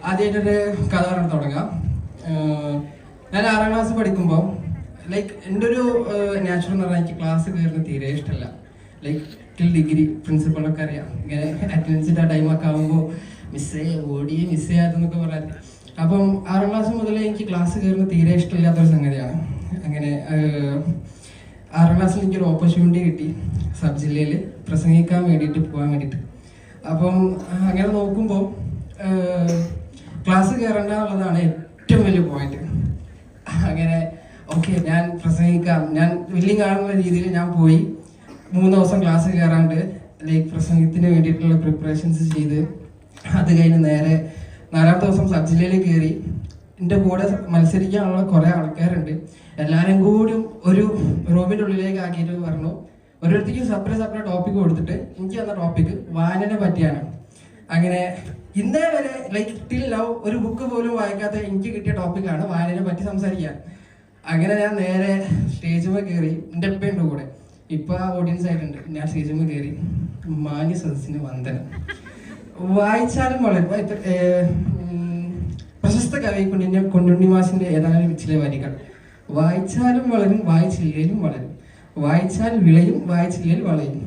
ആദ്യമായിട്ടൊരു കഥ പറഞ്ഞു തുടങ്ങാം. ഞാൻ 6ാം ക്ലാസ് പഠിക്കുമ്പോൾ എൻ്റെ ഒരു നാച്ചുറൽ എന്ന് പറഞ്ഞാൽ എനിക്ക് ക്ലാസ് കയറുന്ന തീരെ ഇഷ്ടമല്ല. ടിൽ ഡിഗ്രി പ്രിൻസിപ്പളൊക്കെ അറിയാം, ഇങ്ങനെ അറ്റൻഡൻസിൻ്റെ ആ ടൈമൊക്കെ ആകുമ്പോൾ മിസ് ചെയ്യാതെന്നൊക്കെ പറയാം. അപ്പം 6ാം ക്ലാസ് മുതലേ എനിക്ക് ക്ലാസ് കയറുന്ന തീരെ ഇഷ്ടമില്ലാത്തൊരു സംഗതിയാണ്. അങ്ങനെ 6ാം ക്ലാസ്സിൽ എനിക്കൊരു ഓപ്പർച്യൂണിറ്റി കിട്ടി സബ് ജില്ലയിൽ പ്രസംഗിക്കാൻ വേണ്ടിയിട്ട് പോകാൻ വേണ്ടിയിട്ട്. അപ്പം അങ്ങനെ നോക്കുമ്പോൾ ക്ലാസ് കയറേണ്ട എന്നുള്ളതാണ് ഏറ്റവും വലിയ പോയിന്റ്. അങ്ങനെ ഓക്കെ, ഞാൻ പ്രസംഗിക്കാം, ഞാൻ വലിയ കാണുന്ന രീതിയിൽ ഞാൻ പോയി 3 ദിവസം ക്ലാസ് കയറാണ്ട് പ്രസംഗത്തിന് വേണ്ടിയിട്ടുള്ള പ്രിപ്പറേഷൻസ് ചെയ്ത് അത് കഴിഞ്ഞ് നേരെ 4ാമത്തെ ദിവസം സബ് ജില്ലയിൽ കയറി. എൻ്റെ കൂടെ മത്സരിക്കാനുള്ള കുറേ ആൾക്കാരുണ്ട്. എല്ലാവരും കൂടി ഒരു റൂമിൻ്റെ ഉള്ളിലേക്ക് ആക്കിയിട്ട് പറഞ്ഞു, ഓരോരുത്തർക്കും സെപ്പറേറ്റ് ടോപ്പിക് കൊടുത്തിട്ട് എനിക്ക് തന്ന ടോപ്പിക് വായനയെ പറ്റിയാണ്. അങ്ങനെ ഇന്നേ വരെ ടിൽ നൗ ഒരു ബുക്ക് പോലും വായിക്കാത്ത എനിക്ക് കിട്ടിയ ടോപ്പിക്കാണ് വായനയെ പറ്റി സംസാരിക്കാൻ. അങ്ങനെ ഞാൻ നേരെ സ്റ്റേജിൽ കയറി. എൻ്റെ ഉപ്പയുണ്ട് കൂടെ, ഇപ്പൊ ഓഡിയൻസ് ആയിട്ടുണ്ട്. ഞാൻ സ്റ്റേജിൽ കയറി, മാന്യ സദസ്സിന് വന്ദനം. വായിച്ചാലും വളരെ പ്രശസ്ത കവി കുഞ്ഞുണ്ണിമാഷിന്റെ ഏതാനും ചില വരികൾ: വായിച്ചാലും വളരും, വായിച്ചില്ലേലും വളരും, വായിച്ചാൽ വിളയും, വായിച്ചില്ലേൽ വളയും.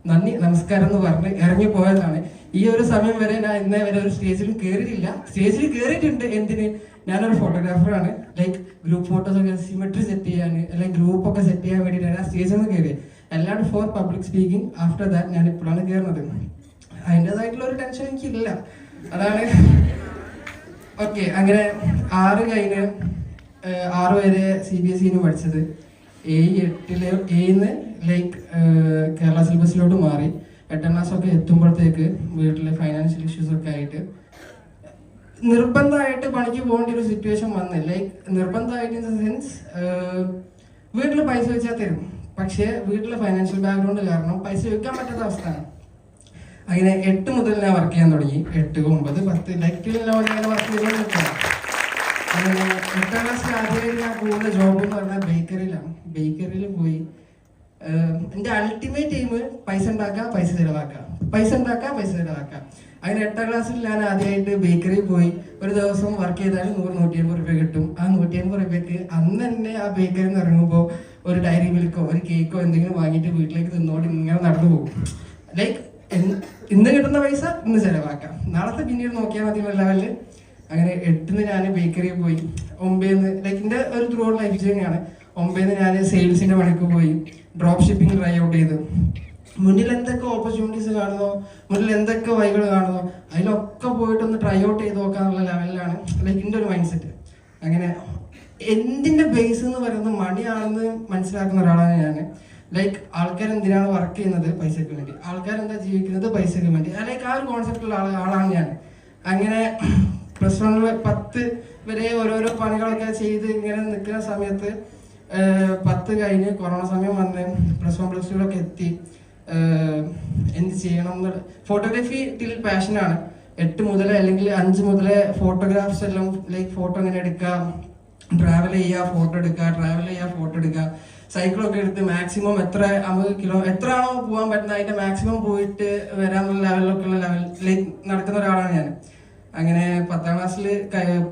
നന്ദി, നമസ്കാരം എന്ന് പറഞ്ഞ് ഇറങ്ങിപ്പോയതാണ്. ഈ ഒരു സമയം വരെ ഞാൻ ഇന്നേ വരെ ഒരു സ്റ്റേജിൽ കയറിയിട്ടില്ല. സ്റ്റേജിൽ കയറിയിട്ടുണ്ട് എന്തിന്, ഞാനൊരു ഫോട്ടോഗ്രാഫറാണ്. ഗ്രൂപ്പ് ഫോട്ടോസ് ഒക്കെ സിമെട്രി സെറ്റ് ചെയ്യാൻ, അല്ലെങ്കിൽ ഗ്രൂപ്പ് ഒക്കെ സെറ്റ് ചെയ്യാൻ വേണ്ടിയിട്ടാണ് ആ സ്റ്റേജിൽ നിന്ന് കയറിയത്. അല്ലാണ്ട് for public speaking after that ഞാൻ ഇപ്പോഴാണ് കയറുന്നത്. അതിൻ്റെതായിട്ടുള്ള ഒരു ടെൻഷൻ എനിക്കില്ല, അതാണ്. ഓക്കെ, അങ്ങനെ 6 കഴിഞ്ഞ് 6 വരെ CBSE പഠിച്ചത്. 7-ന്ന് കേരള സിലബസിലോട്ട് മാറി. 8ാം ക്ലാസ്സൊക്കെ എത്തുമ്പോഴത്തേക്ക് വീട്ടിലെ ഫൈനാൻഷ്യൽ ഇഷ്യൂസ് ഒക്കെ ആയിട്ട് നിർബന്ധമായിട്ട് പണിക്ക് പോകേണ്ട ഒരു സിറ്റുവേഷൻ വന്ന്. നിർബന്ധമായിട്ട് ഇൻ ദ സെൻസ് വീട്ടിൽ പൈസ വെച്ചാൽ തരും, പക്ഷേ വീട്ടിലെ ഫൈനാൻഷ്യൽ ബാക്ക്ഗ്രൗണ്ട് കാരണം പൈസ വെക്കാൻ പറ്റാത്ത അവസ്ഥയാണ്. അങ്ങനെ 8 മുതൽ ഞാൻ വർക്ക് ചെയ്യാൻ തുടങ്ങി. 8, 9, 10 ഇങ്ങനെ വർക്ക് ചെയ്തുകൊണ്ടിരിക്കണം. അങ്ങനെ 8ാം ക്ലാസ്സിൽ ആദ്യമായിട്ട് ഞാൻ പോകുന്ന ജോബ് എന്ന് പറഞ്ഞാൽ ബേക്കറിയിലാണ്. ബേക്കറിയിൽ പോയി എൻ്റെ അൾട്ടിമേറ്റ് എയിം പൈസ ഉണ്ടാക്കുക, പൈസ ചിലവാക്കുക, പൈസ ഉണ്ടാക്കുക, പൈസ ചിലവാക്കുക. അങ്ങനെ 8ാം ക്ലാസ്സിൽ ഞാൻ ആദ്യമായിട്ട് ബേക്കറിയിൽ പോയി. ഒരു ദിവസം വർക്ക് ചെയ്താൽ 100-150 രൂപ കിട്ടും. ആ 150 രൂപയ്ക്ക് അന്ന് തന്നെ ആ ബേക്കറിയിൽ നിന്ന് ഇറങ്ങുമ്പോൾ ഒരു ഡയറി മിൽക്കോ ഒരു കേക്കോ എന്തെങ്കിലും വാങ്ങിയിട്ട് വീട്ടിലേക്ക് തിന്നോണ്ട് ഇങ്ങനെ നടന്നു പോകും. ഇന്ന് കിട്ടുന്ന പൈസ ഇന്ന് ചിലവാക്കാം, നാളത്തെ പിന്നീട് നോക്കിയാൽ മതി എന്നുള്ള ലെവലിൽ. അങ്ങനെ 8-ന്ന് ഞാൻ ബേക്കറിയിൽ പോയി. 9-ന്ന് എൻ്റെ ഒരു ത്രൂ ഔട്ട് ലൈഫ് ജേണിയാണ്. 9-ന്ന് ഞാൻ സെയിൽസിന്റെ പണിക്ക് പോയി. ഡ്രോപ്പ് ഷിപ്പിംഗ് ട്രൈ ഔട്ട് ചെയ്തു. മുന്നിൽ എന്തൊക്കെ ഓപ്പർച്യൂണിറ്റീസ് കാണുന്നോ, മുന്നിൽ എന്തൊക്കെ വഴികൾ കാണുന്നോ, അതിലൊക്കെ പോയിട്ടൊന്ന് ട്രൈ ഔട്ട് ചെയ്ത് നോക്കാന്നുള്ള ലെവലിലാണ് എൻ്റെ ഒരു മൈൻഡ് സെറ്റ്. അങ്ങനെ എന്തിന്റെ ബേസ് എന്ന് പറയുന്നത് മണിയാണെന്ന് മനസ്സിലാക്കുന്ന ഒരാളാണ് ഞാൻ. ആൾക്കാർ എന്തിനാണ് വർക്ക് ചെയ്യുന്നത്? പൈസയ്ക്ക് വേണ്ടി. ആൾക്കാർ എന്താ ജീവിക്കുന്നത്? പൈസയ്ക്ക് വേണ്ടി. ആ ഒരു കോൺസെപ്റ്റുള്ള ആളാണ് ഞാൻ. അങ്ങനെ +1 10 വരെ ഓരോരോ പണികളൊക്കെ ചെയ്ത് ഇങ്ങനെ നിൽക്കുന്ന സമയത്ത് 10 കഴിഞ്ഞ് കൊറോണ സമയം വന്ന് +1 +2 എത്തി. എന്ത് ചെയ്യണം എന്നുള്ള ഫോട്ടോഗ്രാഫി ടിൽ പാഷനാണ്. 8 മുതൽ അല്ലെങ്കിൽ 5 മുതലേ ഫോട്ടോഗ്രാഫ്സ് എല്ലാം ഫോട്ടോ ഇങ്ങനെ എടുക്കുക, ട്രാവൽ ചെയ്യുക, ഫോട്ടോ എടുക്കുക, ട്രാവൽ ചെയ്യുക, ഫോട്ടോ എടുക്കുക, സൈക്കിളൊക്കെ എടുത്ത് മാക്സിമം എത്രയാണോ പോകാൻ പറ്റുന്നത് അതിന്റെ മാക്സിമം പോയിട്ട് വരാനുള്ള ലെവലിലൊക്കെ ഉള്ള ലെവലിലേക്ക് നടക്കുന്ന ഒരാളാണ് ഞാൻ. അങ്ങനെ 10ാം ക്ലാസ്സിൽ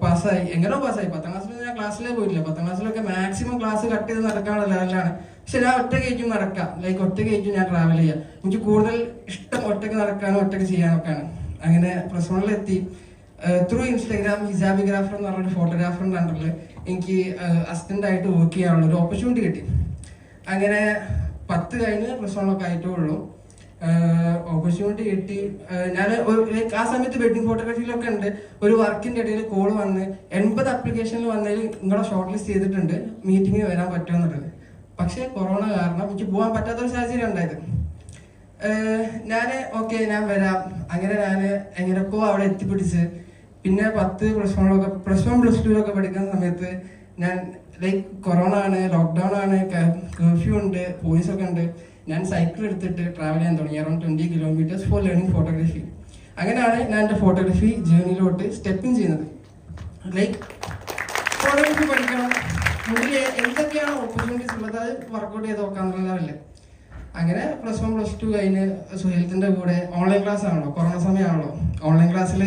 പാസ്സായി. എങ്ങനെയോ പാസ്സായി. 10ാം ക്ലാസ്സിൽ ഞാൻ ക്ലാസ്സിലേ പോയില്ല. 10ാം ക്ലാസ്സിലൊക്കെ മാക്സിമം ക്ലാസ് കട്ട് ചെയ്ത് നടക്കാനുള്ള ലെവലിലാണ്. പക്ഷെ ഞാൻ ഒറ്റയ്ക്കും നടക്കാം, ഒറ്റയ്ക്കും ഞാൻ ട്രാവൽ ചെയ്യാം. എനിക്ക് കൂടുതൽ ഇഷ്ടം ഒറ്റയ്ക്ക് നടക്കാനും ഒറ്റയ്ക്ക് ചെയ്യാനൊക്കെയാണ്. അങ്ങനെ +1 എത്തി. ത്രൂ ഇൻസ്റ്റാഗ്രാം ഹിജാബിഗ്രാഫർ എന്ന് പറഞ്ഞൊരു ഫോട്ടോഗ്രാഫറിന്റെ അണ്ടറിൽ എനിക്ക് അസിസ്റ്റന്റ് ആയിട്ട് വർക്ക് ചെയ്യാനുള്ള ഒരു ഓപ്പർച്യൂണിറ്റി കിട്ടി. അങ്ങനെ 10 കഴിഞ്ഞ് +1 ആയിട്ടേ ഉള്ളൂ. ഓപ്പർച്യൂണിറ്റി കിട്ടി. ഞാൻ ആ സമയത്ത് വെഡിങ് ഫോട്ടോഗ്രാഫിയിലൊക്കെ ഉണ്ട്. ഒരു വർക്കിന്റെ ഇടയിൽ കോൾ വന്ന് 80 ആപ്ലിക്കേഷനിൽ വന്നതിൽ നിങ്ങളെ ഷോർട്ട് ലിസ്റ്റ് ചെയ്തിട്ടുണ്ട്, മീറ്റിംഗിന് വരാൻ പറ്റുമെന്നുള്ളത്. പക്ഷേ കൊറോണ കാരണം എനിക്ക് പോകാൻ പറ്റാത്തൊരു സാഹചര്യം ഉണ്ടായത്. ഞാൻ ഓക്കെ, ഞാൻ വരാം. അങ്ങനെ ഞാൻ എങ്ങനെയൊക്കെ അവിടെ എത്തിപ്പിടിച്ച് പിന്നെ 10 +1 +2 പഠിക്കുന്ന സമയത്ത് ഞാൻ കൊറോണ ആണ്, ലോക്ക്ഡൗൺ ആണ്, കർഫ്യൂ ഉണ്ട്, പോലീസൊക്കെ ഉണ്ട്. ഞാൻ സൈക്കിൾ എടുത്തിട്ട് ട്രാവൽ ചെയ്യാൻ തുടങ്ങി. Around 20 kilometres for learning photography. അങ്ങനെയാണ് ഞാൻ എൻ്റെ ഫോട്ടോഗ്രാഫി ജേർണിയിലോട്ട് സ്റ്റെപ്പിങ് ചെയ്യുന്നത്. ഫോട്ടോഗ്രാഫി പഠിക്കണം, മുന്നിൽ എന്തൊക്കെയാണ് ഓപ്പർച്യൂണിറ്റീസ് ഉള്ളത് അത് വർക്കൗട്ട് ചെയ്ത് നോക്കാന്നുള്ളതല്ലേ. അങ്ങനെ +1 +2 കഴിഞ്ഞ് സുഹൃത്തിൻ്റെ കൂടെ ഓൺലൈൻ ക്ലാസ് ആണല്ലോ, കൊറോണ സമയമാണല്ലോ. ഓൺലൈൻ ക്ലാസ്സിൽ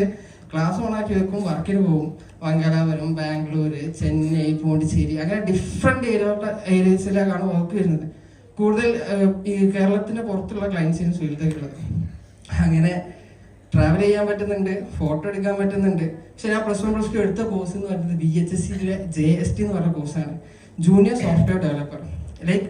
ക്ലാസ് ഓണാക്കി വെക്കും, വർക്കിന് പോകും. മംഗലാപുരം, ബാംഗ്ലൂര്, ചെന്നൈ, പോണ്ടിച്ചേരി, അങ്ങനെ ഡിഫറെൻറ്റ് ഏരിയസിലേക്കാണ് വർക്ക് വരുന്നത്. കൂടുതൽ ഈ കേരളത്തിന് പുറത്തുള്ള ക്ലയൻസിന് ഫീൽഡായിട്ടുള്ളത്. അങ്ങനെ ട്രാവൽ ചെയ്യാൻ പറ്റുന്നുണ്ട്, ഫോട്ടോ എടുക്കാൻ പറ്റുന്നുണ്ട്. പക്ഷെ ഞാൻ +1 +2 എടുത്ത കോഴ്സ് എന്ന് പറയുന്നത് BHSCയിലെ JST എന്ന് പറഞ്ഞ കോഴ്സാണ്, ജൂനിയർ സോഫ്റ്റ്വെയർ ഡെവലപ്പർ. ലൈക്ക്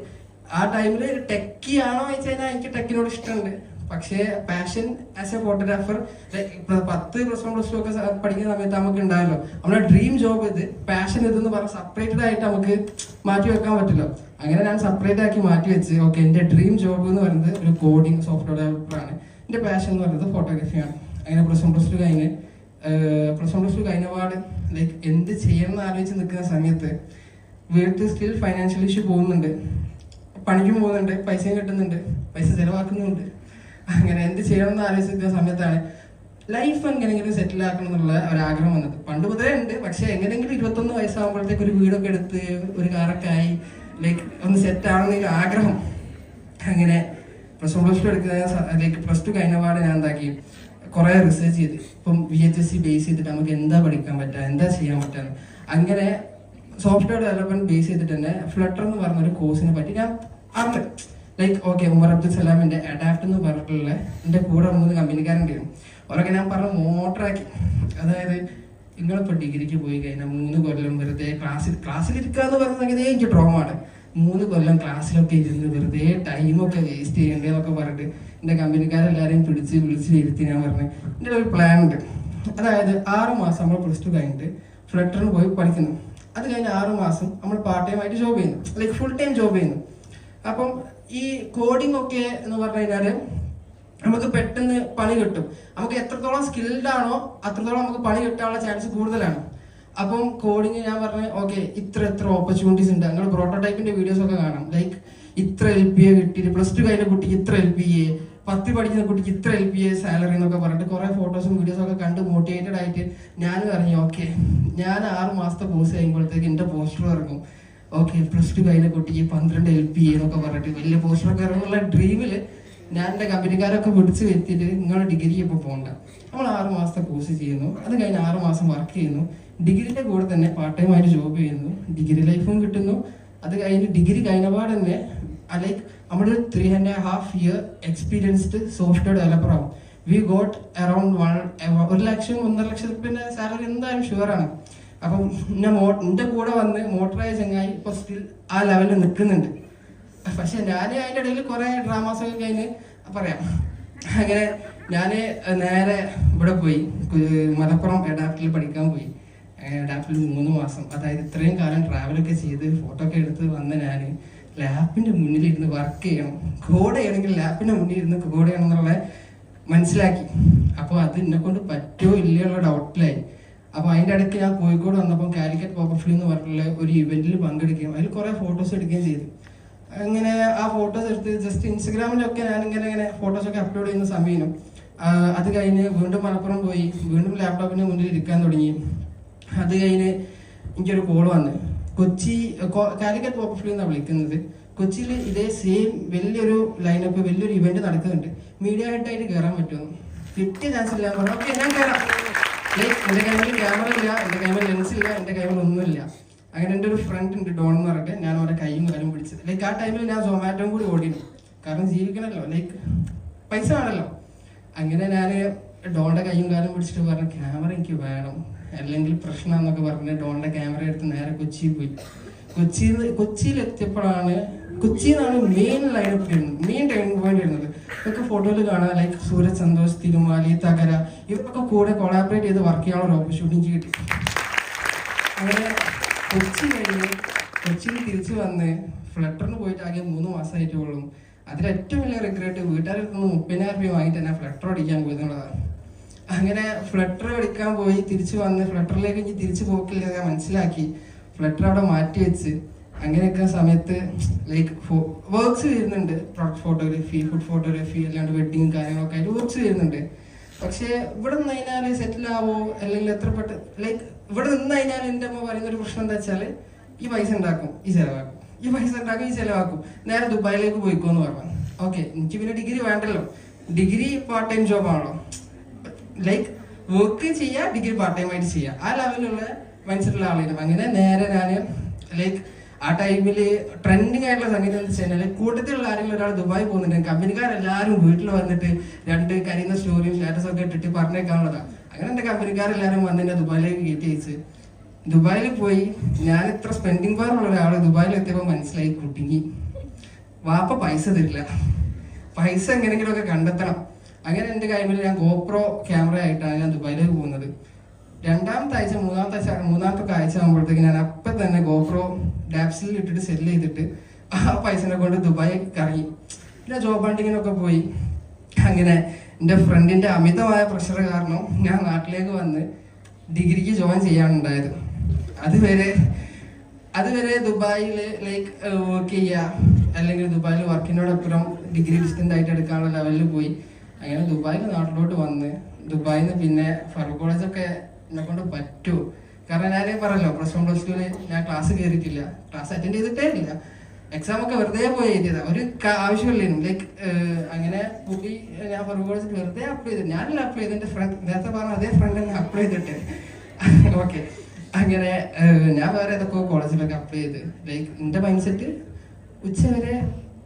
ആ ടൈമിൽ ടെക്കി ആണോ വെച്ച് കഴിഞ്ഞാൽ എനിക്ക് ടെക്കിനോട് ഇഷ്ടമുണ്ട്. പക്ഷേ പാഷൻ ആസ് എ ഫോട്ടോഗ്രാഫർ 10 +1 +2 ഒക്കെ പഠിക്കുന്ന സമയത്ത് നമുക്ക് ഉണ്ടായല്ലോ നമ്മുടെ ഡ്രീം ജോബ് ഇത്, പാഷൻ ഇതെന്ന് പറഞ്ഞാൽ സെപ്പറേറ്റഡ് ആയിട്ട് നമുക്ക് മാറ്റി വെക്കാൻ പറ്റില്ല. അങ്ങനെ ഞാൻ സെപ്പറേറ്റ് ആക്കി മാറ്റി വെച്ച് ഓക്കെ എൻ്റെ ഡ്രീം ജോബ് എന്ന് പറയുന്നത് ഒരു കോഡിങ് സോഫ്റ്റ്വെയർ ഡെവലപ്പറാണ്, എൻ്റെ പാഷൻ എന്ന് പറയുന്നത് ഫോട്ടോഗ്രാഫിയാണ്. അങ്ങനെ +1 +2 കഴിഞ്ഞ് +1 +2 കഴിഞ്ഞപാട് ലൈക്ക് എന്ത് ചെയ്യണം എന്ന് ആലോചിച്ച് നിൽക്കുന്ന സമയത്ത് വീട്ടിൽ സ്റ്റിൽ ഫൈനാൻഷ്യൽ ഇഷ്യൂ പോകുന്നുണ്ട്, പണിക്കും പോകുന്നുണ്ട്, പൈസയും കിട്ടുന്നുണ്ട്, പൈസ ചിലവാക്കുന്നുണ്ട്. അങ്ങനെ എന്ത് ചെയ്യണം എന്ന് ആലോചിച്ച് നിൽക്കുന്ന സമയത്താണ് ലൈഫ് എങ്ങനെയെങ്കിലും സെറ്റിൽ ആക്കണം എന്നുള്ള ഒരാഗ്രഹം വന്നത്. പണ്ട് മുതലേ ഉണ്ട്, പക്ഷെ എങ്ങനെയെങ്കിലും 21 വയസ്സാകുമ്പോഴത്തേക്ക് ഒരു വീടൊക്കെ എടുത്ത് ഒരു കാറൊക്കെ ആയി ലൈക്ക് ഒന്ന് സെറ്റ് ആവണമെന്നൊരു ആഗ്രഹം. അങ്ങനെ +1 +2 എടുക്കുന്ന ലൈക്ക് +2 കഴിഞ്ഞപാട് ഞാൻ എന്താക്കി കുറേ റിസർച്ച് ചെയ്ത് ഇപ്പം VHSC ബേസ് ചെയ്തിട്ട് നമുക്ക് എന്താ പഠിക്കാൻ പറ്റുക, എന്താ ചെയ്യാൻ പറ്റുക. അങ്ങനെ സോഫ്റ്റ്വെയർ ഡെവലപ്മെന്റ് ബേസ് ചെയ്തിട്ട് തന്നെ ഫ്ലട്ടർ എന്ന് പറഞ്ഞൊരു കോഴ്സിനെ പറ്റി ഞാൻ അറിഞ്ഞു. ലൈക്ക് ഓക്കെ ഉമർ അബ്ദുൽ സലാമിന്റെ അഡാപ്റ്റ് എന്ന് പറഞ്ഞിട്ടുള്ള എൻ്റെ കൂടെ 3 കമ്പനിക്കാരുണ്ടായിരുന്നു. അവരൊക്കെ ഞാൻ പറഞ്ഞ മോട്ടറാക്കി. അതായത് നിങ്ങളിപ്പോൾ ഡിഗ്രിക്ക് പോയി കഴിഞ്ഞാൽ 3 കൊല്ലം വെറുതെ ക്ലാസ്സിലിരിക്കുക എന്ന് പറയുന്നത് എനിക്ക് ഡ്രോമാണ്. 3 കൊല്ലം ക്ലാസ്സിലൊക്കെ ഇരുന്ന് വെറുതെ ടൈമൊക്കെ വേസ്റ്റ് ചെയ്യേണ്ടതെന്നൊക്കെ പറഞ്ഞിട്ട് എൻ്റെ കമ്പനിക്കാരെല്ലാവരെയും വിളിച്ച് ഇരുത്തി ഞാൻ പറഞ്ഞു എൻ്റെ ഒരു പ്ലാൻ ഉണ്ട്. അതായത് 6 മാസം നമ്മൾ +2 കഴിഞ്ഞിട്ട് ഫ്ലട്ടറിന് പോയി പഠിക്കുന്നു. അത് കഴിഞ്ഞ് 6 മാസം നമ്മൾ പാർട്ട് ടൈം ആയിട്ട് ജോബ് ചെയ്യുന്നു, ലൈക്ക് ഫുൾ ടൈം ജോബ് ചെയ്യുന്നു. അപ്പം ഈ കോഡിംഗ് ഒക്കെ എന്ന് പറഞ്ഞു കഴിഞ്ഞാൽ നമുക്ക് പെട്ടെന്ന് പണി കിട്ടും. നമുക്ക് എത്രത്തോളം സ്കിൽഡ് ആണോ അത്രത്തോളം നമുക്ക് പണി കിട്ടാനുള്ള ചാൻസ് കൂടുതലാണ്. അപ്പം കോഡിങ് ഞാൻ പറഞ്ഞ ഓക്കെ ഇത്ര ഓപ്പർച്യൂണിറ്റീസ് ഉണ്ട്. നിങ്ങൾ പ്രോട്ടോടൈപ്പിന്റെ വീഡിയോസ് ഒക്കെ കാണാം. ലൈക്ക് ഇത്ര LPA കിട്ടിയിട്ട് +2 കഴിഞ്ഞ കുട്ടിക്ക് ഇത്ര LPA, 10 പഠിക്കുന്ന കുട്ടിക്ക് ഇത്ര LPA സാലറി എന്നൊക്കെ പറഞ്ഞിട്ട് കുറെ ഫോട്ടോസും വീഡിയോസും ഒക്കെ കണ്ട് മോട്ടിവേറ്റഡ് ആയിട്ട് ഞാൻ പറഞ്ഞു ഓക്കെ ഞാൻ 6 മാസത്തെ കോഴ്സ് കഴിയുമ്പോഴത്തേക്ക് എൻ്റെ പോസ്റ്റർ ഇറങ്ങും. ഓക്കെ +2 കഴിഞ്ഞ കുട്ടിക്ക് 12 LPA എന്നൊക്കെ പറഞ്ഞിട്ട് വലിയ പോസ്റ്ററൊക്കെ ഇറങ്ങുന്നുള്ള ഡ്രീമില് ഞാൻ എൻ്റെ കമ്പനിക്കാരൊക്കെ പിടിച്ച് വെത്തിയിട്ട് നിങ്ങൾ ഡിഗ്രി ഇപ്പോൾ പോകണ്ട, നമ്മൾ 6 മാസത്തെ കോഴ്സ് ചെയ്യുന്നു, അത് കഴിഞ്ഞ് 6 മാസം വർക്ക് ചെയ്യുന്നു, ഡിഗ്രിയുടെ കൂടെ തന്നെ പാർട്ട് ടൈം ആയിട്ട് ജോബ് ചെയ്യുന്നു, ഡിഗ്രി ലൈഫും കിട്ടുന്നു. അത് കഴിഞ്ഞ് ഡിഗ്രി കഴിഞ്ഞപാട് തന്നെ ലൈക്ക് നമ്മൾ 3.5 year എക്സ്പീരിയൻസ്ഡ് സോഫ്റ്റ്വെയർ ഡെവലപ്പർ ആവും. വി ഗോട്ട് അറൌണ്ട് 1 ലക്ഷം 1.5 ലക്ഷത്തിന്റെ സാലറി എന്തായാലും ഷുവറാണ്. അപ്പം എൻ്റെ കൂടെ വന്ന് മോട്ടറായ ചങ്ങായി ഇപ്പൊ സ്റ്റിൽ ആ ലെവലിൽ നിൽക്കുന്നുണ്ട്. പക്ഷെ ഞാൻ അതിൻ്റെ ഇടയിൽ കുറെ ഡ്രാമാസ് ഒക്കെ കഴിഞ്ഞ് പറയാം. അങ്ങനെ ഞാൻ നേരെ ഇവിടെ പോയി മലപ്പുറം അഡാപ്റ്റിൽ പഠിക്കാൻ പോയി. അഡാപ്റ്റിൽ 3 മാസം, അതായത് ഇത്രയും കാലം ട്രാവലൊക്കെ ചെയ്ത് ഫോട്ടോ ഒക്കെ എടുത്ത് വന്ന ഞാൻ ലാപ്പിന്റെ മുന്നിലിരുന്ന് വർക്ക് ചെയ്യണം, കോഡ് ചെയ്യണമെങ്കിൽ ലാപ്പിന്റെ മുന്നിൽ ഇരുന്ന് കോഡ് ചെയ്യണം എന്നുള്ള മനസ്സിലാക്കി. അപ്പോൾ അത് എന്നെ കൊണ്ട് പറ്റുമോ ഇല്ലയോ ഉള്ള ഡൗട്ടിലായി. അപ്പോൾ അതിൻ്റെ ഇടയ്ക്ക് ഞാൻ കോഴിക്കോട് വന്നപ്പോൾ കാലിക്കറ്റ് പോപ്പർഫ്ലീ എന്ന് പറഞ്ഞിട്ടുള്ള ഒരു ഇവന്റിൽ പങ്കെടുക്കുകയും അതിൽ കുറേ ഫോട്ടോസ് എടുക്കുകയും ചെയ്തു. അങ്ങനെ ആ ഫോട്ടോസ് എടുത്ത് ജസ്റ്റ് ഇൻസ്റ്റഗ്രാമിലൊക്കെ ഞാൻ ഇങ്ങനെ ഫോട്ടോസൊക്കെ അപ്ലോഡ് ചെയ്യുന്ന സമയം അത് കഴിഞ്ഞ് വീണ്ടും മലപ്പുറം പോയി, വീണ്ടും ലാപ്ടോപ്പിന് മുന്നിൽ ഇരിക്കാൻ തുടങ്ങി. അത് കഴിഞ്ഞ് എനിക്കൊരു കോൾ വന്ന് കാലിക്കറ്റ് പോപ്പർഫ്ലീ എന്നാണ് വിളിക്കുന്നത്. കൊച്ചിയിൽ ഇതേ സെയിം വലിയൊരു ലൈനപ്പ് വലിയൊരു ഇവന്റ് നടക്കുന്നുണ്ട്, മീഡിയ ഹെഡായിട്ട് കയറാൻ പറ്റുമോ? കിട്ടിയ ചാൻസ് ഇല്ല പറഞ്ഞു. ഓക്കെ ഞാൻ കയറാം. ലൈക്ക് എൻ്റെ കൈമിൽ ക്യാമറ ഇല്ല, എൻ്റെ കൈമിൽ ലെൻസ് ഇല്ല, എൻ്റെ കൈമിൽ ഒന്നുമില്ല. അങ്ങനെ എൻ്റെ ഒരു ഫ്രണ്ട് ഉണ്ട് ഡോൺ എന്ന് പറഞ്ഞിട്ട്, ഞാൻ അവരുടെ കൈയും കാലും പിടിച്ചത്. ലൈക്ക് ആ ടൈമിൽ ഞാൻ സൊമാറ്റോയും കൂടി ഓടിയിരുന്നു, കാരണം ജീവിക്കണമല്ലോ, ലൈക്ക് പൈസ വേണമല്ലോ. അങ്ങനെ ഞാൻ ഡോണിന്റെ കൈയും കാലും പിടിച്ചിട്ട് പറഞ്ഞു ക്യാമറ എനിക്ക് വേണം, അല്ലെങ്കിൽ പ്രശ്നമെന്നൊക്കെ പറഞ്ഞ് ഡോണിന്റെ ക്യാമറ എടുത്ത് നേരെ കൊച്ചിയിൽ പോയി. കൊച്ചിയിൽ എത്തിയപ്പോഴാണ് കൊച്ചിയിലാണ് മെയിൻ ലൈനപ്പ് വരുന്നത്, മെയിൻ ടേണിംഗ് പോയിന്റ് വരുന്നത്. ഇതൊക്കെ ഫോട്ടോയിൽ കാണാം. ലൈക്ക് സൂരജ് സന്തോഷ്, തിരുമാലി, തകര ഇവരൊക്കെ കൂടെ കൊളാബറേറ്റ് ചെയ്ത് വർക്ക് ചെയ്യാനുള്ള ഒരു ഓപ്പർച്യൂണിറ്റി കിട്ടി. അങ്ങനെ കൊച്ചിയിൽ തിരിച്ചു വന്ന് ഫ്ലട്ടറിന് പോയിട്ട് ആകെ 3 മാസമായിട്ടേ ഉള്ളൂ. അതിൽ ഏറ്റവും വലിയ റിഗ്രറ്റ് വീട്ടുകാരുടെ 30,000 രൂപ വാങ്ങിയിട്ട് തന്നെ ഫ്ലട്ടർ അടിക്കാൻ പോയി എന്നുള്ളതാണ്. അങ്ങനെ ഫ്ലട്ടർ അടിക്കാൻ പോയി തിരിച്ചു വന്ന് ഫ്ലട്ടറിലേക്ക് ഇനി തിരിച്ചു പോക്കില്ല ഞാൻ മനസ്സിലാക്കി. ഫ്ലട്ടർ അവിടെ മാറ്റി വെച്ച് അങ്ങനെയൊക്കെ സമയത്ത് ലൈക്ക് വർക്ക്സ് വരുന്നുണ്ട്, പ്രൊഡക്റ്റ് ഫോട്ടോഗ്രാഫി, ഫുഡ് ഫോട്ടോഗ്രാഫി, അല്ലാണ്ട് വെഡിങ് കാര്യങ്ങളൊക്കെ ആയിട്ട് വർക്ക്സ് വരുന്നുണ്ട്. പക്ഷെ ഇവിടെ നിന്ന് കഴിഞ്ഞാൽ സെറ്റിൽ ആവോ അല്ലെങ്കിൽ എത്ര പെട്ടെന്ന് ലൈക്ക് ഇവിടെ നിന്ന് കഴിഞ്ഞാൽ എൻ്റെ അമ്മ പറയുന്ന ഒരു പ്രശ്നം എന്താ വെച്ചാൽ ഈ പൈസ ഉണ്ടാക്കും ഈ ചിലവാക്കും, ഈ പൈസ ഉണ്ടാക്കും ഈ ചിലവാക്കും, നേരെ ദുബായിലേക്ക് പോയിക്കോന്ന് പറഞ്ഞു. ഓക്കെ എനിക്ക് പിന്നെ ഡിഗ്രി വേണ്ടല്ലോ, ഡിഗ്രി പാർട്ട് ടൈം ജോബാണല്ലോ. ലൈക്ക് വർക്ക് ചെയ്യുക, ഡിഗ്രി പാർട്ട് ടൈം ആയിട്ട് ചെയ്യുക, ആ ലെവലിലുള്ള മൈൻഡ്സെറ്റുള്ള ആളായിരുന്നു. അങ്ങനെ നേരെ ഞാൻ ലൈക്ക് ആ ടൈമിൽ ട്രെൻഡിങ് ആയിട്ടുള്ള സംഗീതം എന്ന് വെച്ച് കഴിഞ്ഞാൽ കൂട്ടത്തിലുള്ള ആരെങ്കിലും ഒരാൾ ദുബായി പോകുന്നുണ്ട്, കമ്പനിക്കാരെല്ലാവരും വീട്ടിൽ വന്നിട്ട് 2 കരിയുന്ന സ്റ്റോറിയും സ്റ്റാറ്റസും ഒക്കെ ഇട്ടിട്ട് പറഞ്ഞേക്കാനുള്ളതാണ്. അങ്ങനെ എൻ്റെ കമ്പനിക്കാരെല്ലാവരും വന്ന് എന്നെ ദുബായിലേക്ക് കയറ്റി അയച്ച് ദുബായിൽ പോയി. ഞാൻ ഇത്ര സ്പെൻഡിങ് പവർ ഉള്ള ഒരാൾ ദുബായിൽ എത്തിയപ്പോൾ മനസ്സിലായി കുടുങ്ങി. വാപ്പ പൈസ തരില്ല, പൈസ എങ്ങനെയെങ്കിലുമൊക്കെ കണ്ടെത്തണം. അങ്ങനെ എൻ്റെ കൈമിൽ ഞാൻ ഗോപ്രോ ക്യാമറ ആയിട്ടാണ് ഞാൻ ദുബായിലേക്ക് പോകുന്നത്. മൂന്നാമത്തെ ആഴ്ച ആകുമ്പോഴത്തേക്ക് ഞാൻ അപ്പം തന്നെ ഗോപ്രോ ഡാപ്സിൽ ഇട്ടിട്ട് സെല്ല് ചെയ്തിട്ട് ആ പൈസനെ കൊണ്ട് ദുബായി കറങ്ങി. പിന്നെ ജോബ് ഹണ്ടിങ്ങിനൊക്കെ പോയി. അങ്ങനെ എൻ്റെ ഫ്രണ്ടിൻ്റെ അമിതമായ പ്രഷർ കാരണം ഞാൻ നാട്ടിലേക്ക് വന്ന് ഡിഗ്രിക്ക് ജോയിൻ ചെയ്യാനുണ്ടായത്. അതുവരെ ദുബായിൽ ലൈക്ക് വർക്ക് ചെയ്യുക അല്ലെങ്കിൽ ദുബായിൽ വർക്കിനോടൊപ്പം ഡിഗ്രി ഡിസ്റ്റൻ്റ് ആയിട്ട് എടുക്കാനുള്ള ലെവലിൽ പോയി. അങ്ങനെ ദുബായിൽ നാട്ടിലോട്ട് വന്ന് ദുബായിൽ നിന്ന് പിന്നെ ഫറൂഖ് കോളേജൊക്കെ എന്നെ കൊണ്ട് പറ്റുമോ, കാരണം ഞാൻ പറഞ്ഞല്ലോ +1 +2 ഞാൻ ക്ലാസ് കയറിയിട്ടില്ല, ക്ലാസ് അറ്റൻഡ് ചെയ്തിട്ടേ ഇല്ല, എക്സാം ഒക്കെ വെറുതെ പോയി എഴുതിയതാണ്, ഒരു ആവശ്യമില്ലായിരുന്നു. ലൈക്ക് അങ്ങനെ പോയി ഞാൻ ഫറൂഖ് കോളേജിൽ വെറുതെ അപ്ലൈ ചെയ്തു. ഞാനല്ല അപ്ലൈ ചെയ്ത്, എൻ്റെ ഫ്രണ്ട് നേരത്തെ പറഞ്ഞ അതേ ഫ്രണ്ട് തന്നെ അപ്ലൈ ചെയ്തിട്ട് ഓക്കെ. അങ്ങനെ ഞാൻ വേറെ ഏതൊക്കെ കോളേജിലൊക്കെ അപ്ലൈ ചെയ്ത് ലൈക്ക് എൻ്റെ മൈൻഡ് സെറ്റ് ഉച്ച വരെ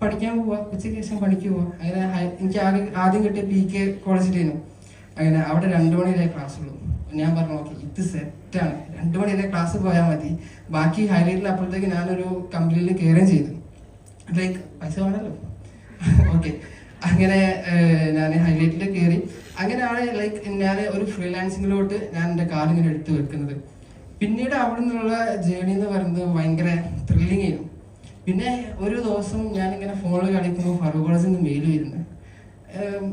പഠിക്കാൻ പോവാ, ഉച്ചയ്ക്ക് ശേഷം പണിക്ക് പോവാ. അങ്ങനെ എനിക്ക് ആദ്യം കിട്ടിയ PK കോളേജിലായിരുന്നു. അങ്ങനെ അവിടെ 2 മണി വരെ ക്ലാസ് ഉള്ളൂ. ഞാൻ പറഞ്ഞു ഓക്കെ ഇത് സെറ്റാണ്, 2 മണി വരെ ക്ലാസ് പോയാൽ മതി. ബാക്കി ഹൈലൈറ്റിൽ അപ്പോഴത്തേക്ക് ഞാനൊരു കമ്പനിയിൽ കയറുകയും ചെയ്തു. ലൈക്ക് പൈസ വേണമല്ലോ ഓക്കെ. അങ്ങനെ ഞാൻ ഹൈലൈറ്റിൽ കയറി. അങ്ങനെയാണ് ലൈക്ക് ഞാൻ ഒരു ഫ്രീലാൻസിങ്ങിലോട്ട് ഞാൻ എൻ്റെ കാലിങ്ങനെ എടുത്ത് വെക്കുന്നത്. പിന്നീട് അവിടെ നിന്നുള്ള ജേണി എന്ന് പറയുന്നത് ഭയങ്കര ത്രില്ലിംഗ് ആയിരുന്നു. പിന്നെ ഒരു ദിവസം ഞാനിങ്ങനെ ഫോണിൽ കളിക്കുമ്പോൾ ഫറൂഖ് കോളേജിൽ നിന്ന് മെയിൽ വരുന്നത്,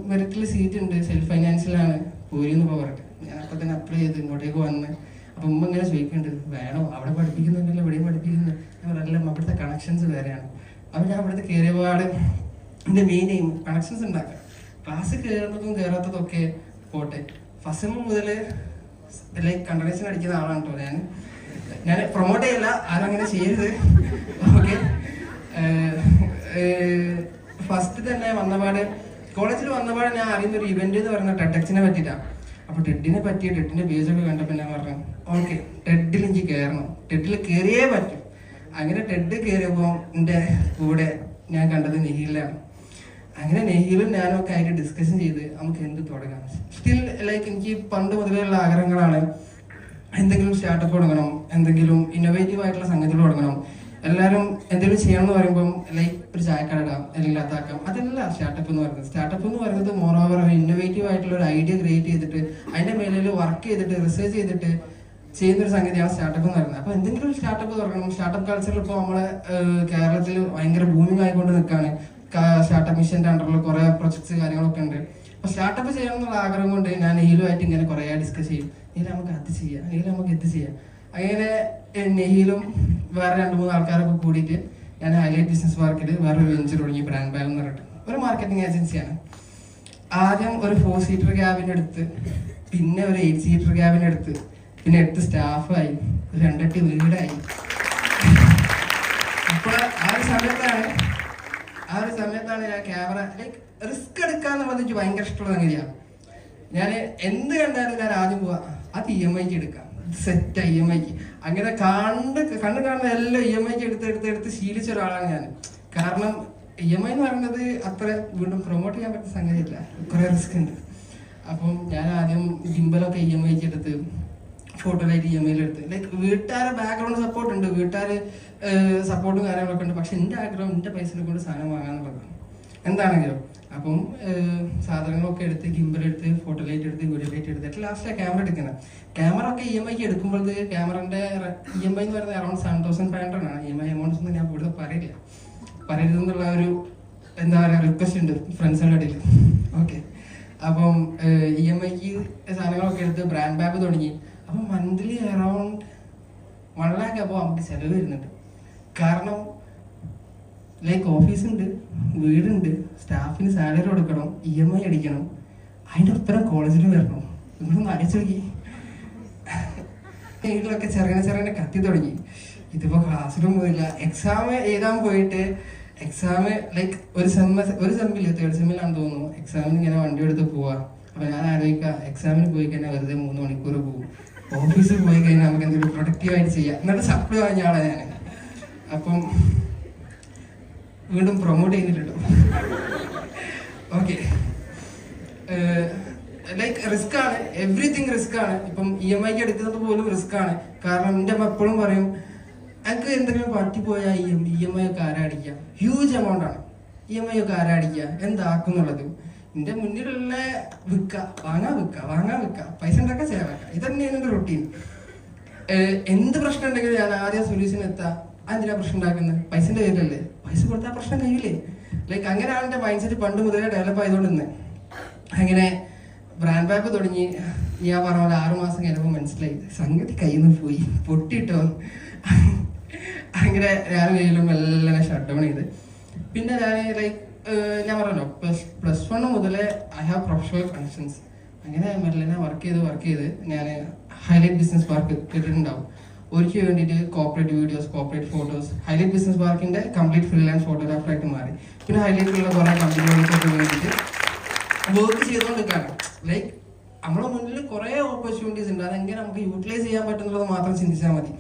മെറിറ്റിൽ സീറ്റ് ഉണ്ട്, സെൽഫ് ഫൈനാൻസിലാണ് പോരെന്ന് പറഞ്ഞിട്ട്. ഞാൻ അപ്പം തന്നെ അപ്ലൈ ചെയ്ത് ഇങ്ങോട്ടേക്ക് വന്ന്. അപ്പം ഉമ്മ ഇങ്ങനെ ചോദിക്കേണ്ടത് വേണോ, അവിടെ പഠിപ്പിക്കുന്നുണ്ടല്ലോ ഇവിടെയും പഠിപ്പിക്കുന്നത്. ഞാൻ പറയല്ല, അവിടുത്തെ കണക്ഷൻസ് വേറെയാണ്. അപ്പം ഞാൻ അവിടുത്തെ കയറിയപാട് എൻ്റെ മെയിൻ എയിം കണക്ഷൻസ് ഉണ്ടാക്കുക. ക്ലാസ് കയറുന്നതും കയറാത്തതും ഒക്കെ പോട്ടെ, ഫസ്റ്റ് മുതൽ ലൈക്ക് കണ്ടനേഷൻ അടിക്കുന്ന ആളാണ് കേട്ടോ ഞാൻ പ്രൊമോട്ട് ചെയ്യില്ല, ആരങ്ങനെ ചെയ്യരുത് ഓക്കെ. ഫസ്റ്റ് തന്നെ കോളേജിൽ വന്നപാട് ഞാൻ അറിയുന്നൊരു ഇവന്റ് എന്ന് പറയുന്ന ടെഡെക്സിനെ പറ്റിയിട്ടാണ്. അപ്പൊ ടെഡിനെ പറ്റി ടെഡിന്റെ പേജൊക്കെ കണ്ടപ്പോൾ ഞാൻ പറഞ്ഞു ഓക്കെ ടെഡിൽ എനിക്ക് കയറണം, ടെഡിൽ കയറിയേ പറ്റും. അങ്ങനെ ടെഡ് കയറിയപ്പോൾ എൻ്റെ കൂടെ ഞാൻ കണ്ടത് നെഹീലാണ്. അങ്ങനെ നെഹീലും ഞാനും ഒക്കെ ആയിട്ട് ഡിസ്കഷൻ ചെയ്ത് നമുക്ക് എന്ത് തുടങ്ങാം. സ്റ്റിൽ ലൈക്ക് എനിക്ക് പണ്ട് മുതലുള്ള ആഗ്രഹങ്ങളാണ്, എന്തെങ്കിലും സ്റ്റാർട്ടപ്പ് തുടങ്ങണം, എന്തെങ്കിലും ഇന്നോവേറ്റീവ് ആയിട്ടുള്ള സംഗതികൾ തുടങ്ങണം. എല്ലാവരും എന്തെങ്കിലും ചെയ്യണം എന്ന് പറയുമ്പോൾ ലൈക്ക് ഒരു ചായക്കട ഇടാം അല്ലെങ്കിൽ അതാക്കാം, അതല്ല സ്റ്റാർട്ടപ്പ് എന്ന് പറയുന്നത്. സ്റ്റാർട്ടപ്പ് എന്ന് പറയുന്നത് മോറോവർ ഇന്നോവേറ്റീവ് ആയിട്ടുള്ള ഒരു ഐഡിയ ക്രിയേറ്റ് ചെയ്തിട്ട് അതിന്റെ മേലിൽ വർക്ക് ചെയ്തിട്ട് റിസർച്ച് ചെയ്തിട്ട് ചെയ്യുന്നൊരു സംഗതിയാണ് സ്റ്റാർട്ടപ്പ് എന്ന് പറയുന്നത്. അപ്പൊ എന്തെങ്കിലും സ്റ്റാർട്ടപ്പ് തുടങ്ങണം. സ്റ്റാർട്ടപ്പ് കൾച്ചറിൽ ഇപ്പോൾ നമ്മളെ കേരളത്തിൽ ഭയങ്കര ബൂമിംഗ് ആയിക്കൊണ്ട് നിൽക്കുകയാണ്. സ്റ്റാർട്ടപ്പ് മിഷന്റെ അണ്ടറിൽ കുറെ പ്രൊജക്ട്സ് കാര്യങ്ങളൊക്കെ ഉണ്ട്. അപ്പൊ സ്റ്റാർട്ടപ്പ് ചെയ്യണം എന്നുള്ള ആഗ്രഹം കൊണ്ട് ഞാൻ നെഹീലുമായിട്ട് ഇങ്ങനെ കുറെ ഡിസ്കസ് ചെയ്യും. നെഹീൽ നമുക്ക് അത് ചെയ്യാം, നെഹീൽ നമുക്ക് ഇത് ചെയ്യാം. അങ്ങനെ നെഹീലും വേറെ 2-3 ആൾക്കാരൊക്കെ കൂടിയിട്ട് ഞാൻ ഹൈലൈറ്റ് ബിസിനസ് പാർക്കിൽ വേറൊരു വെഞ്ചർ തുടങ്ങി, ബ്രാൻഡ് ബാഗ് എന്ന് പറഞ്ഞിട്ട് ഒരു മാർക്കറ്റിംഗ് ഏജൻസിയാണ്. ആദ്യം ഒരു 4 സീറ്റർ ക്യാബിൻ എടുത്ത്, പിന്നെ ഒരു 8 സീറ്റർ ക്യാബിൻ എടുത്ത്, പിന്നെ 8 സ്റ്റാഫായി, ഒരു 2-8 വീടായി. അപ്പോൾ ആ ഒരു സമയത്താണ് ഞാൻ ക്യാമറ ലൈക്ക് റിസ്ക് എടുക്കാന്നുള്ളത് എനിക്ക് ഭയങ്കര ഇഷ്ടമുള്ള സംഗതിയാണ്. ഞാൻ എന്ത് കണ്ടാലും ഞാൻ ആദ്യം പോവാ അത് EMI എടുക്കാം, സെറ്റ് EMI. അങ്ങനെ കണ്ണ് കാണുന്ന എല്ലാം EMI എടുത്ത് ശീലിച്ച ഒരാളാണ് ഞാൻ. കാരണം EMI എന്ന് പറയുന്നത് അത്ര വീണ്ടും പ്രൊമോട്ട് ചെയ്യാൻ പറ്റുന്ന സംഗതിയില്ല, കുറെ റിസ്ക് ഉണ്ട്. അപ്പം ഞാൻ ആദ്യം ഗിംബലൊക്കെ EMI എടുത്ത്, ഫോട്ടോ ലൈറ്റ് EMI എടുത്ത്. ലൈക്ക് വീട്ടുകാരെ ബാക്ക്ഗ്രൗണ്ട് സപ്പോർട്ട് ഉണ്ട്, വീട്ടുകാർ സപ്പോർട്ടും കാര്യങ്ങളൊക്കെ ഉണ്ട്. പക്ഷെ എൻ്റെ ആഗ്രഹം എൻ്റെ പൈസനെ കൊണ്ട് സാധനം വാങ്ങാന്നുള്ളതാണ് എന്താണെങ്കിലും. അപ്പം സാധനങ്ങളൊക്കെ എടുത്ത്, ഗിംബലെടുത്ത്, ഫോട്ടോ ലൈറ്റ് എടുത്ത്, വീഡിയോ ലൈറ്റ് എടുത്തിട്ട് ലാസ്റ്റ് ക്യാമറ എടുക്കുന്നത്. ക്യാമറ ഒക്കെ EMI എടുക്കുമ്പോഴത് ക്യാമറന്റെ EMI എന്ന് പറയുന്നത് അറൗണ്ട് 7,500 ആണ്. EMI എമൗണ്ട്സ് ഒന്നും ഞാൻ കൂടുതൽ പറയരുതെന്നുള്ള ഒരു എന്താ പറയുക റിക്വസ്റ്റ് ഉണ്ട് ഫ്രണ്ട്സുകളുടെ ഇടയിൽ ഓക്കെ. അപ്പം EMIക്ക് സാധനങ്ങളൊക്കെ എടുത്ത് ബ്രാൻഡ് ബാഗ് തുടങ്ങി. അപ്പം മന്ത്ലി അറൗണ്ട് 1 lakh അപ്പോൾ നമുക്ക് ചിലവ് വരുന്നുണ്ട്. കാരണം ലൈക്ക് ഓഫീസുണ്ട്, വീടുണ്ട്, സ്റ്റാഫിന് സാലറി കൊടുക്കണം, EMI അടിക്കണം, അതിൻ്റെ ഒപ്പരം കോളേജിൽ വരണം. നിങ്ങളൊന്ന് അടിച്ചു നോക്കി. വീട്ടിലൊക്കെ ചെറുങ്ങനെ കത്തി തുടങ്ങി. ഇതിപ്പോൾ ക്ലാസ്സിലും പോയില്ല. എക്സാം എഴുതാൻ പോയിട്ട് എക്സാം ലൈക്ക് ഒരു സെമ്മിൽ 3rd സെമ്മിലാണെന്ന് തോന്നുന്നു എക്സാമിന് ഇങ്ങനെ വണ്ടി എടുത്ത് പോവാ. അപ്പൊ ഞാൻ ആലോചിക്കുക, എക്സാമിന് പോയി കഴിഞ്ഞാൽ വെറുതെ 3 മണിക്കൂർ പോകും, ഓഫീസിൽ പോയി കഴിഞ്ഞാൽ നമുക്ക് എന്തെങ്കിലും പ്രൊഡക്റ്റീവായിട്ട് ചെയ്യാം, എന്നിട്ട് സപ്ലൈ വാങ്ങിയ ആളാണ് ഞാൻ. അപ്പം വീണ്ടും പ്രൊമോട്ട് ചെയ്യുന്നില്ലല്ലോ. ഓക്കെ, ലൈക്ക് റിസ്ക് ആണ്, എവറിത്തിങ് റിസ്ക് ആണ്. ഇപ്പം EMI എടുക്കുന്നത് പോലും റിസ്ക് ആണ്. കാരണം എൻ്റെ അമ്മ എപ്പോഴും പറയും, എനിക്ക് എന്തെങ്കിലും പറ്റിപ്പോയാൽ EMI ഒക്കെ ആരാടിക്കുക, ഹ്യൂജ് എമൗണ്ട് ആണ്. EMI ഒക്കെ ആരാടിക്കുക, എന്താക്കുന്നുള്ളത്. എൻ്റെ മുന്നിലുള്ള വാങ്ങാൻ വിൽക്കുക, പൈസ ഉണ്ടാക്കാൻ സേവാക്കുക, ഇതന്നെയാണ് എൻ്റെ റൊട്ടീൻ. എന്ത് പ്രശ്നം ഉണ്ടെങ്കിലും ഞാൻ ആദ്യം സൊല്യൂഷൻ എത്താം. അതിനാ പ്രശ്നം ഉണ്ടാക്കുന്നത്, പൈസന്റെ പേരിലല്ലേ, പൈസ കൊടുത്താൽ പ്രശ്നം കഴിയില്ലേ. ലൈക്ക് അങ്ങനെയാണ് എൻ്റെ മൈൻഡ് സെറ്റ് പണ്ട് മുതലേ ഡെവലപ്പ് ആയതുകൊണ്ട്. അങ്ങനെ ബ്രാൻഡ് ബാഗ് തുടങ്ങി. ഞാൻ പറഞ്ഞ പോലെ 6 മാസം കഴിഞ്ഞപ്പോൾ മനസ്സിലായി സംഗതി കയ്യിൽ നിന്ന് പോയി, പൊട്ടിട്ടോ. അങ്ങനെ ഞാൻ കയ്യിലും എല്ലാം ഷട്ട് ഡൗൺ ചെയ്ത്. പിന്നെ ഞാൻ ലൈക്ക് ഞാൻ പറഞ്ഞല്ലോ +1 മുതലേ ഐ ഹാവ് പ്രൊഫഷണൽ കണക്ഷൻസ്. അങ്ങനെ മെല്ലെ വർക്ക് ചെയ്ത് ഞാൻ ഹൈലൈറ്റ് ബിസിനസ് പാർക്ക് കേട്ടിട്ടുണ്ടാവും. ഒരിക്കൽ വേണ്ടിയിട്ട് corporate videos, corporate photos, highlight business പാർക്കിന്റെ കംപ്ലീറ്റ് ഫ്രീലാൻസ് ഫോട്ടോഗ്രാഫറായിട്ട് മാറി. പിന്നെ ഹൈലൈറ്റിലുള്ള കുറെ കമ്പനികൾക്കൊക്കെ വേണ്ടിയിട്ട് വർക്ക് ചെയ്തുകൊണ്ടിരിക്കുകയാണ്. ലൈക്ക് നമ്മുടെ മുന്നിൽ കുറെ ഓപ്പർച്യൂണിറ്റീസ് ഉണ്ട്, അതെങ്ങനെ നമുക്ക് യൂട്ടിലൈസ് ചെയ്യാൻ പറ്റുന്നത് മാത്രം ചിന്തിച്ചാൽ മതി.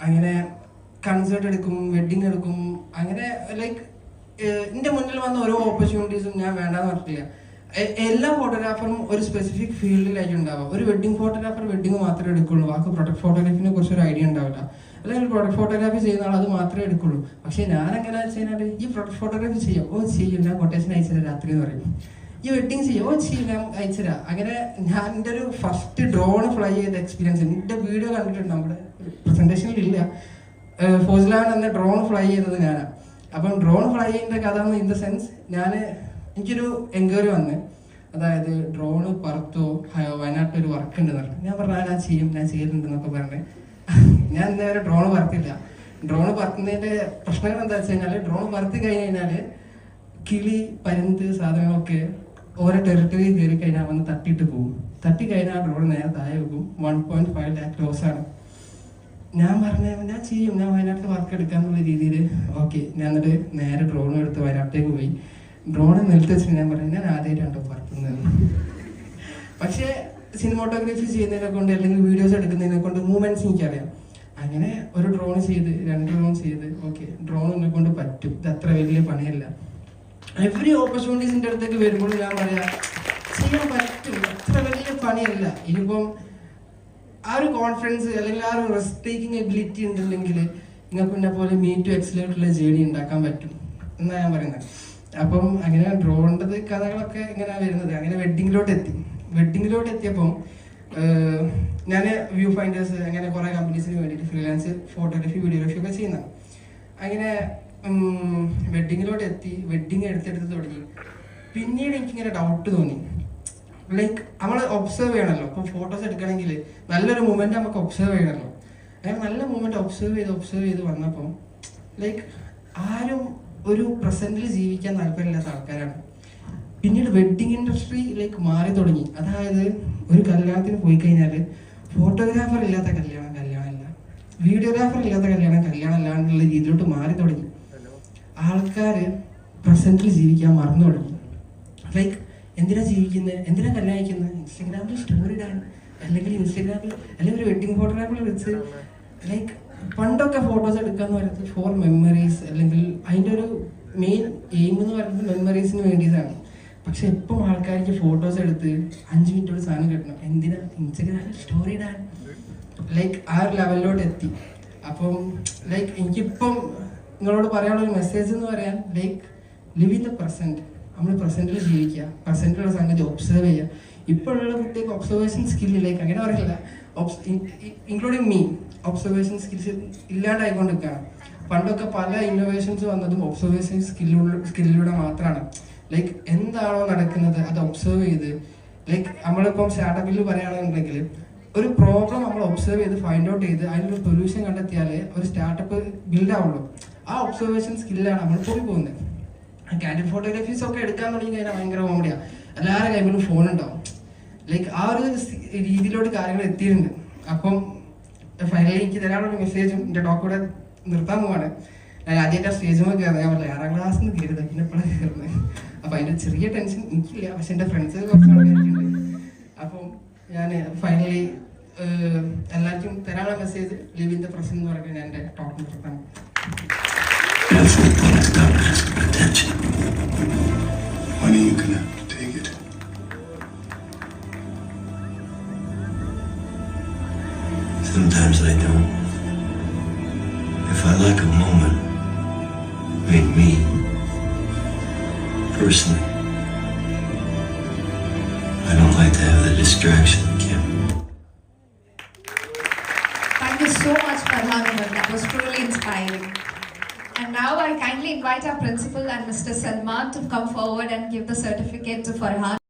അങ്ങനെ കൺസേർട്ട് എടുക്കും, വെഡിങ് എടുക്കും. അങ്ങനെ ലൈക്ക് എൻ്റെ മുന്നിൽ വന്ന ഓരോ ഓപ്പർച്യൂണിറ്റീസും ഞാൻ വേണ്ടാന്ന് പറഞ്ഞിട്ടില്ല. എല്ലാ ഫോട്ടോഗ്രാഫറും ഒരു സ്പെസിഫിക് ഫീൽഡിലായിരിക്കും ഉണ്ടാവുക. ഒരു വെഡിങ് ഫോട്ടോഗ്രാഫർ വെഡിങ് മാത്രമേ എടുക്കുള്ളൂ, ബാക്കി പ്രൊഡക്റ്റ് ഫോട്ടോഗ്രാഫിനെ കുറിച്ച് ഒരു ഐഡിയ ഉണ്ടാവില്ല. അല്ലെങ്കിൽ പ്രൊഡക്റ്റ് ഫോട്ടോഗ്രാഫി ചെയ്യുന്ന ആൾ അത് മാത്രമേ എടുക്കുള്ളൂ. പക്ഷെ ഞാൻ എങ്ങനെ വെച്ച് കഴിഞ്ഞാൽ ഈ പ്രൊഡക്റ്റ് ഫോട്ടോഗ്രാഫി ചെയ്യാം, ചെയ്യും, ഞാൻ കൊട്ടേഷൻ അയച്ചുതരാം രാത്രി എന്ന് പറയും. ഈ വെഡിങ് ചെയ്യും, ചെയ്യും, ഞാൻ അയച്ചുതരാം. അങ്ങനെ ഞാൻ എൻ്റെ ഒരു ഫസ്റ്റ് ഡ്രോൺ ഫ്ലൈ ചെയ്ത എക്സ്പീരിയൻസ് എൻ്റെ വീഡിയോ കണ്ടിട്ടുണ്ട്, നമ്മുടെ പ്രസന്റേഷനിൽ ഇല്ല. ഫോസിലാൻ എന്ന ഡ്രോൺ ഫ്ലൈ ചെയ്തത് ഞാനാണ്. അപ്പം ഡ്രോൺ ഫ്ലൈ ചെയ്യുന്ന കഥ ഇൻ ദ സെൻസ്, എനിക്കൊരു എൻക്വയറി വന്ന്, അതായത് ഡ്രോണ് പറത്തോ വയനാട്ടിൽ ഒരു വർക്ക് ഉണ്ടെന്ന് പറഞ്ഞു. ഞാൻ പറഞ്ഞാൽ ഞാൻ ചെയ്യലുണ്ടെന്നൊക്കെ പറഞ്ഞ് ഞാൻ ഇന്നേവരെ ഡ്രോണ് പറത്തില്ല. ഡ്രോണ് പറത്തുന്നതിന്റെ പ്രശ്നങ്ങൾ എന്താ വെച്ച് കഴിഞ്ഞാൽ, ഡ്രോൺ പറത്തി കഴിഞ്ഞ് കഴിഞ്ഞാൽ കിളി, പരുന്ത് സാധനങ്ങളൊക്കെ ഓരോ ടെറിട്ടറി കയറി കഴിഞ്ഞാൽ വന്ന് തട്ടിയിട്ട് പോകും. തട്ടി കഴിഞ്ഞാൽ ആ ഡ്രോൺ നേരെ താഴെ വെക്കും. 1.5 lakh ലോസാണ്. ഞാൻ ചെയ്യും, ഞാൻ വയനാട്ടിൽ വർക്ക് എടുക്കാന്നുള്ള രീതിയിൽ ഓക്കെ. ഞാൻ എന്നിട്ട് നേരെ ഡ്രോണും എടുത്ത് വയനാട്ടിലേക്ക് പോയി. ഡ്രോൺ നിലത്ത് വെച്ചിട്ട് ഞാൻ പറഞ്ഞു, ഞാൻ ആദ്യമായിട്ടാണ് പറത്തുന്നത്. പക്ഷേ സിനിമാറ്റോഗ്രാഫി ചെയ്യുന്നതിനെ കൊണ്ട് അല്ലെങ്കിൽ വീഡിയോസ് എടുക്കുന്നതിനെ കൊണ്ട് മൂവ്മെന്റ്സ് എനിക്കറിയാം. അങ്ങനെ ഒരു ഡ്രോൺ ചെയ്ത് 2 ഡ്രോൺ ചെയ്ത് ഓക്കെ, ഡ്രോൺ എന്നെ കൊണ്ട് പറ്റും, ഇത് അത്ര വലിയ പണിയല്ല. എവറി ഓപ്പർച്യൂണിറ്റീസിന്റെ അടുത്തേക്ക് വരുമ്പോൾ ഞാൻ പറയാം ചെയ്യാൻ പറ്റും, അത്ര വലിയ പണിയല്ല. ഇനിയിപ്പം ആ ഒരു കോൺഫിഡൻസ് അല്ലെങ്കിൽ ആ ഒരു റിസ്ക് ടേക്കിംഗ് എബിലിറ്റി ഉണ്ടെങ്കിൽ നിങ്ങൾക്ക് എന്നെ പോലെ മീ ടു എക്സലന്റുള്ള ജേണി ഉണ്ടാക്കാൻ പറ്റും എന്നാണ് ഞാൻ പറയുന്നത്. അപ്പം അങ്ങനെ ഡ്രോണിൻ്റെ കഥകളൊക്കെ ഇങ്ങനെ വരുന്നത്. അങ്ങനെ വെഡിങ്ങിലോട്ട് എത്തിയപ്പം ഞാൻ വ്യൂ ഫൈൻഡേഴ്സ് അങ്ങനെ കുറേ കമ്പനീസിന് വേണ്ടിയിട്ട് ഫ്രീലാൻസ് ഫോട്ടോഗ്രാഫി, വീഡിയോഗ്രാഫി ഒക്കെ ചെയ്യുന്നതാണ്. അങ്ങനെ വെഡിങ്ങിലോട്ട് എത്തി, വെഡിങ് എടുത്തെടുത്ത് തുടങ്ങി. പിന്നീട് എനിക്കിങ്ങനെ ഡൗട്ട് തോന്നി, ലൈക്ക് നമ്മൾ ഒബ്സർവ് ചെയ്യണമല്ലോ. അപ്പോൾ ഫോട്ടോസ് എടുക്കണമെങ്കിൽ നല്ലൊരു മൂമെന്റ് നമുക്ക് ഒബ്സർവ് ചെയ്യണമല്ലോ. അങ്ങനെ നല്ല മൂമെന്റ് ഒബ്സർവ് ചെയ്ത് വന്നപ്പം ലൈക്ക് ആരും ഒരു പ്രസന്റിൽ ജീവിക്കാൻ താല്പര്യമില്ലാത്ത ആൾക്കാരാണ്. പിന്നീട് വെഡിങ് ഇൻഡസ്ട്രി ലൈക്ക് മാറി തുടങ്ങി. അതായത് ഒരു കല്യാണത്തിന് പോയി കഴിഞ്ഞാൽ ഫോട്ടോഗ്രാഫർ ഇല്ലാത്ത കല്യാണമല്ല, വീഡിയോഗ്രാഫർ ഇല്ലാത്ത കല്യാണമല്ല എന്നുള്ള രീതിയിലോട്ട് മാറി തുടങ്ങി. ആൾക്കാർ പ്രസന്റിൽ ജീവിക്കാൻ മറന്നു തുടങ്ങി. ലൈക്ക് എന്തിനാ ജീവിക്കുന്നത്, എന്തിനാ കല്യാണം അയക്കുന്നത്, ഇൻസ്റ്റാഗ്രാമിൽ സ്റ്റോറി ഇടാൻ, അല്ലെങ്കിൽ ഒരു വെഡിങ് ഫോട്ടോഗ്രാഫിൽ വെച്ച് ലൈക്ക് പണ്ടൊക്കെ ഫോട്ടോസ് എടുക്കാന്ന് പറയുന്നത് ഫോർ മെമ്മറീസ്, അല്ലെങ്കിൽ അതിൻ്റെ ഒരു മെയിൻ എയിം എന്ന് പറയുന്നത് മെമ്മറീസിന് വേണ്ടിയതാണ്. പക്ഷെ എപ്പം ആൾക്കാർക്ക് ഫോട്ടോസ് എടുത്ത് 5 മിനിറ്റോട് സാധനം കിട്ടണം, എന്തിനാ, ഇൻസ്റ്റഗ്രാമിൽ സ്റ്റോറി ഇടാൻ. ലൈക്ക് ആ ഒരു ലെവലിലോട്ട് എത്തി. അപ്പം ലൈക്ക് എനിക്കിപ്പം നിങ്ങളോട് പറയാനുള്ള ഒരു മെസ്സേജ് എന്ന് പറയാൻ, like live in the present. നമ്മൾ പ്രസന്റിൽ ജീവിക്കുക, പ്രസന്റിലുള്ള സംഗതി ഒബ്സർവ് ചെയ്യുക. ഇപ്പോഴുള്ള കുട്ടികൾക്ക് ഒബ്സർവേഷൻ സ്കില്ല് ലൈക്ക് അങ്ങനെ പറയില്ല, ഇൻക്ലൂഡിങ് മീ, ഒബ്സർവേഷൻ സ്കിൽസ് ഇല്ലാണ്ടായിക്കൊണ്ടിരിക്കുകയാണ്. പണ്ടൊക്കെ പല ഇന്നോവേഷൻസ് വന്നതും ഒബ്സർവേഷൻ സ്കില്ലിലൂടെ മാത്രമാണ്. ലൈക്ക് എന്താണോ നടക്കുന്നത് അത് ഒബ്സർവ് ചെയ്ത്, ലൈക്ക് നമ്മളിപ്പം സ്റ്റാർട്ടപ്പിൽ പറയുകയാണെന്നുണ്ടെങ്കിൽ ഒരു പ്രോബ്ലം നമ്മൾ ഒബ്സർവ് ചെയ്ത് ഫൈൻഡ് ഔട്ട് ചെയ്ത് അതിനൊരു സൊല്യൂഷൻ കണ്ടെത്തിയാലേ ഒരു സ്റ്റാർട്ടപ്പ് ബിൽഡ് ആവുള്ളൂ. ആ ഒബ്സർവേഷൻ സ്കില്ലാണ് നമ്മൾ പോയി പോകുന്നത്. കാൻഡിഡ് ഫോട്ടോഗ്രാഫീസ് ഒക്കെ എടുക്കാൻ തുടങ്ങി കഴിഞ്ഞാൽ ഭയങ്കര കോമഡിയാണ്. എല്ലാവരുടെ കയ്യിലും ഫോൺ ഉണ്ടാവും. ലൈക്ക് ആ ഒരു രീതിയിലോട്ട് കാര്യങ്ങൾ എത്തിയിട്ടുണ്ട്. അപ്പം ഫൈനലി എനിക്ക് തരാനുള്ള മെസ്സേജും എൻ്റെ ടോക്ക് കൂടെ നിർത്താൻ പോവാണ്. ഞാൻ ആദ്യമായിട്ട് സ്റ്റേജിൽ കയറുന്നത്, ഞാൻ പറഞ്ഞു 6ാം ക്ലാസ്സിൽ നിന്ന് കയറുന്നത്, പിന്നെ എപ്പോഴാണ് കയറുന്നത്. അപ്പോൾ അതിൻ്റെ ചെറിയ ടെൻഷൻ എനിക്കില്ല, പക്ഷെ എൻ്റെ ഫ്രണ്ട്സ് കുറച്ച് ആൾക്കാരുണ്ട്. അപ്പം ഞാൻ ഫൈനലി എല്ലാവർക്കും തരാനുള്ള message live in the present എന്ന് പറയുന്നത് ഞാൻ എൻ്റെ ടോക്ക് നിർത്താൻ. When are you gonna take it? Sometimes I don't. If I like a moment, I mean me, personally, I don't like to have the distraction, Kim. Thank you so much, Farhan. That was truly inspiring. And now I kindly invite our principal and Mr. Salman to come forward and give the certificate to Farhan.